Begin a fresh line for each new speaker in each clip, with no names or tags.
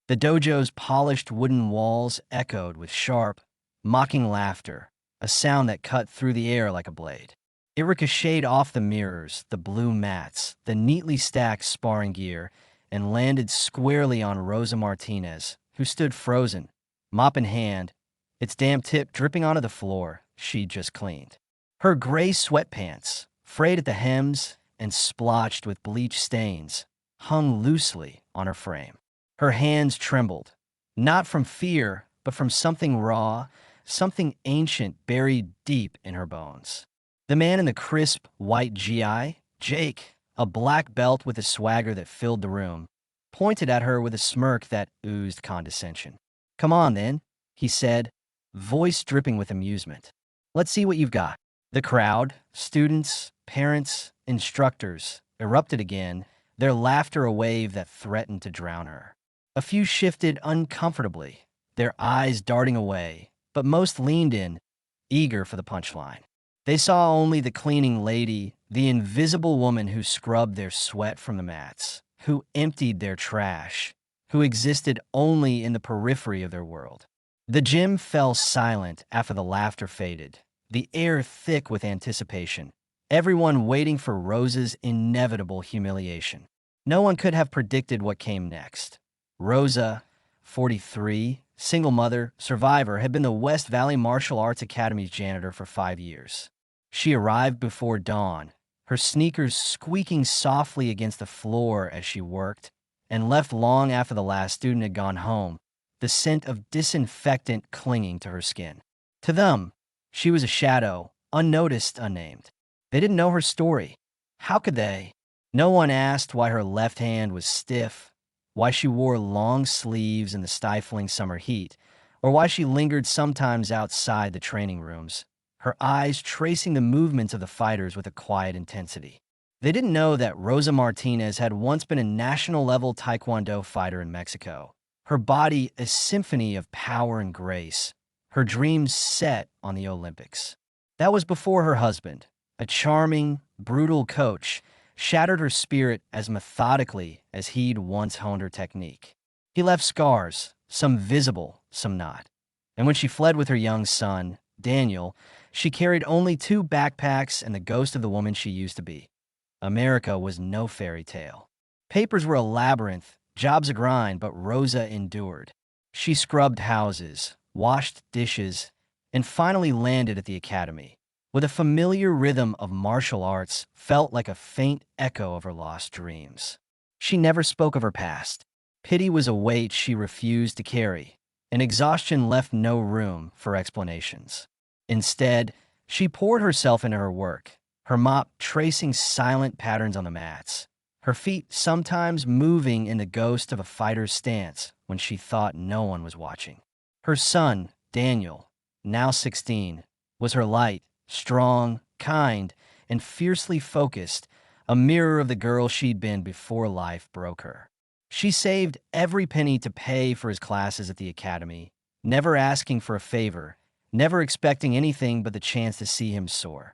The dojo's polished wooden walls echoed with sharp, mocking laughter, a sound that cut through the air like a blade. It ricocheted off the mirrors, the blue mats, the neatly stacked sparring gear, and landed squarely on Rosa Martinez, who stood frozen, mop in hand, its damp tip dripping onto the floor she'd just cleaned. Her gray sweatpants, frayed at the hems and splotched with bleach stains, hung loosely on her frame. Her hands trembled, not from fear, but from something raw, something ancient buried deep in her bones. The man in the crisp, white GI, Jake, a black belt with a swagger that filled the room, pointed at her with a smirk that oozed condescension. "Come on, then," he said, voice dripping with amusement. "Let's see what you've got." The crowd, students, parents, instructors, erupted again, their laughter a wave that threatened to drown her. A few shifted uncomfortably, their eyes darting away, but most leaned in, eager for the punchline. They saw only the cleaning lady, the invisible woman who scrubbed their sweat from the mats, who emptied their trash, who existed only in the periphery of their world. The gym fell silent after the laughter faded, the air thick with anticipation, everyone waiting for Rosa's inevitable humiliation. No one could have predicted what came next. Rosa, 43, single mother, survivor, had been the West Valley Martial Arts Academy's janitor for 5 years. She arrived before dawn, her sneakers squeaking softly against the floor as she worked, and left long after the last student had gone home, the scent of disinfectant clinging to her skin. To them, she was a shadow, unnoticed, unnamed. They didn't know her story. How could they? No one asked why her left hand was stiff, why she wore long sleeves in the stifling summer heat, or why she lingered sometimes outside the training rooms, her eyes tracing the movements of the fighters with a quiet intensity. They didn't know that Rosa Martinez had once been a national-level Taekwondo fighter in Mexico, her body a symphony of power and grace, her dreams set on the Olympics. That was before her husband, a charming, brutal coach, shattered her spirit as methodically as he'd once honed her technique. He left scars, some visible, some not. And when she fled with her young son, Daniel, she carried only 2 backpacks and the ghost of the woman she used to be. America was no fairy tale. Papers were a labyrinth, jobs a grind, but Rosa endured. She scrubbed houses, washed dishes, and finally landed at the academy, with a familiar rhythm of martial arts felt like a faint echo of her lost dreams. She never spoke of her past. Pity was a weight she refused to carry, and exhaustion left no room for explanations. Instead, she poured herself into her work, her mop tracing silent patterns on the mats, her feet sometimes moving in the ghost of a fighter's stance when she thought no one was watching. Her son, Daniel, now 16, was her light, strong, kind, and fiercely focused, a mirror of the girl she'd been before life broke her. She saved every penny to pay for his classes at the academy, never asking for a favor, never expecting anything but the chance to see him soar.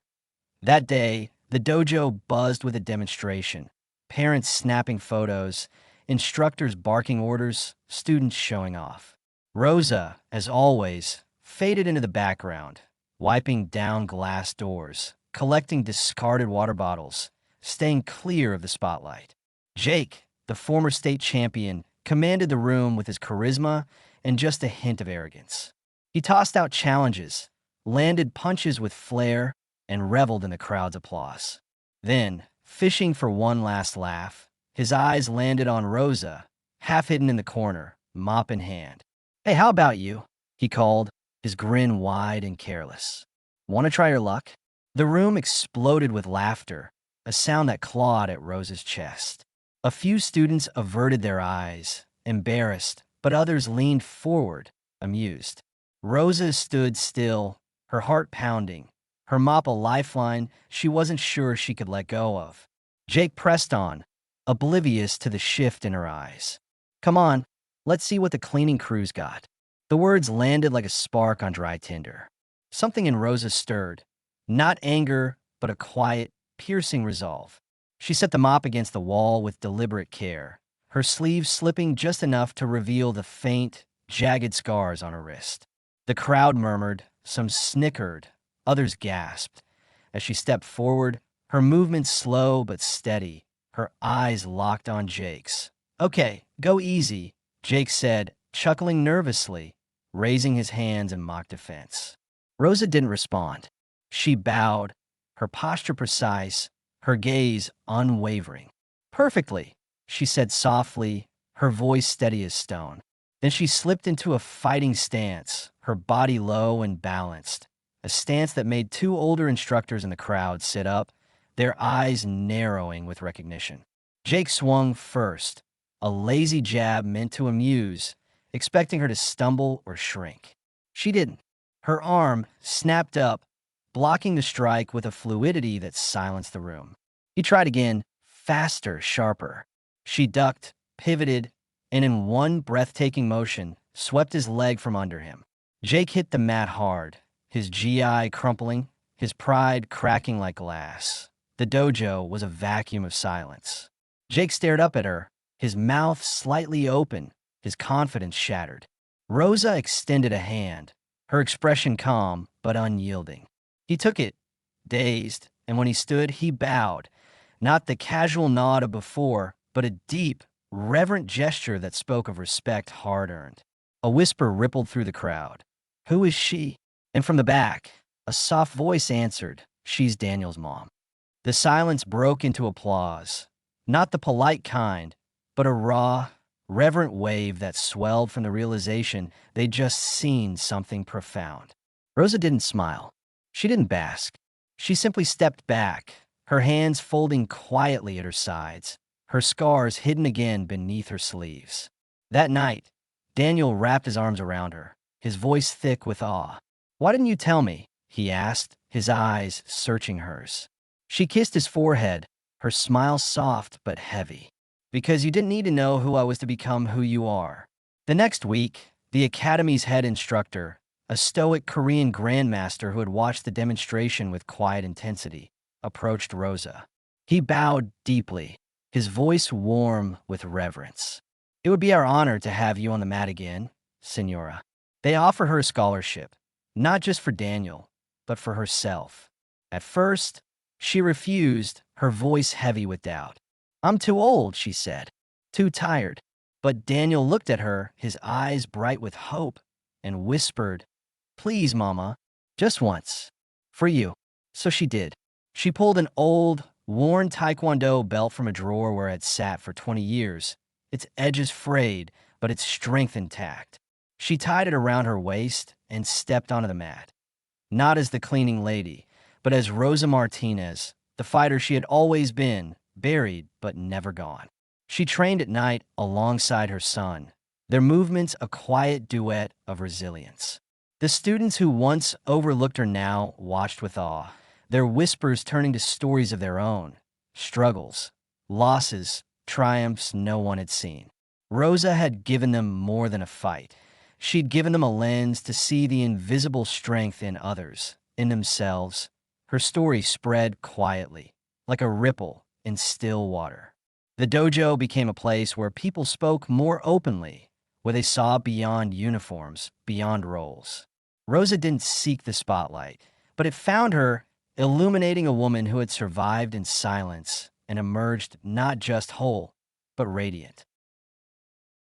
That day, the dojo buzzed with a demonstration, parents snapping photos, instructors barking orders, students showing off. Rosa, as always, faded into the background, wiping down glass doors, collecting discarded water bottles, staying clear of the spotlight. Jake, the former state champion, commanded the room with his charisma and just a hint of arrogance. He tossed out challenges, landed punches with flair, and reveled in the crowd's applause. Then, fishing for one last laugh, his eyes landed on Rosa, half hidden in the corner, mop in hand. "Hey, how about you?" he called, his grin wide and careless. "Want to try your luck?" The room exploded with laughter, a sound that clawed at Rosa's chest. A few students averted their eyes, embarrassed, but others leaned forward, amused. Rosa stood still, her heart pounding, her mop a lifeline she wasn't sure she could let go of. Jake pressed on, oblivious to the shift in her eyes. "Come on, let's see what the cleaning crew's got." The words landed like a spark on dry tinder. Something in Rosa stirred, not anger, but a quiet, piercing resolve. She set the mop against the wall with deliberate care, her sleeve slipping just enough to reveal the faint, jagged scars on her wrist. The crowd murmured, some snickered, others gasped. As she stepped forward, her movements slow but steady, her eyes locked on Jake's. "Okay, go easy," Jake said, chuckling nervously, raising his hands in mock defense. Rosa didn't respond. She bowed, her posture precise, her gaze unwavering. "Perfectly," she said softly, her voice steady as stone. Then she slipped into a fighting stance, her body low and balanced, a stance that made two older instructors in the crowd sit up, their eyes narrowing with recognition. Jake swung first, a lazy jab meant to amuse, expecting her to stumble or shrink. She didn't. Her arm snapped up, blocking the strike with a fluidity that silenced the room. He tried again, faster, sharper. She ducked, pivoted, and in one breathtaking motion, swept his leg from under him. Jake hit the mat hard, his GI crumpling, his pride cracking like glass. The dojo was a vacuum of silence. Jake stared up at her, his mouth slightly open, his confidence shattered. Rosa extended a hand, her expression calm but unyielding. He took it, dazed, and when he stood, he bowed, not the casual nod of before, but a deep, reverent gesture that spoke of respect hard-earned. A whisper rippled through the crowd. "Who is she?" And from the back, a soft voice answered, "She's Daniel's mom." The silence broke into applause, not the polite kind, but a raw, reverent wave that swelled from the realization they'd just seen something profound. Rosa didn't smile. She didn't bask. She simply stepped back, her hands folding quietly at her sides, her scars hidden again beneath her sleeves. That night, Daniel wrapped his arms around her, his voice thick with awe. "Why didn't you tell me?" he asked, his eyes searching hers. She kissed his forehead, her smile soft but heavy. "Because you didn't need to know who I was to become who you are." The next week, the academy's head instructor, a stoic Korean grandmaster who had watched the demonstration with quiet intensity, approached Rosa. He bowed deeply, his voice warm with reverence. "It would be our honor to have you on the mat again, Senora." They offered her a scholarship, not just for Daniel, but for herself. At first, she refused, her voice heavy with doubt. "I'm too old," she said, "too tired." But Daniel looked at her, his eyes bright with hope, and whispered, "Please, Mama, just once. For you." So she did. She pulled an old, worn Taekwondo belt from a drawer where it had sat for 20 years, its edges frayed, but its strength intact. She tied it around her waist and stepped onto the mat. Not as the cleaning lady, but as Rosa Martinez, the fighter she had always been, buried but never gone. She trained at night alongside her son, their movements a quiet duet of resilience. The students who once overlooked her now watched with awe, their whispers turning to stories of their own, struggles, losses, triumphs no one had seen. Rosa had given them more than a fight. She'd given them a lens to see the invisible strength in others, in themselves. Her story spread quietly, like a ripple in still water. The dojo became a place where people spoke more openly, where they saw beyond uniforms, beyond roles. Rosa didn't seek the spotlight, but it found her illuminating a woman who had survived in silence and emerged not just whole, but radiant.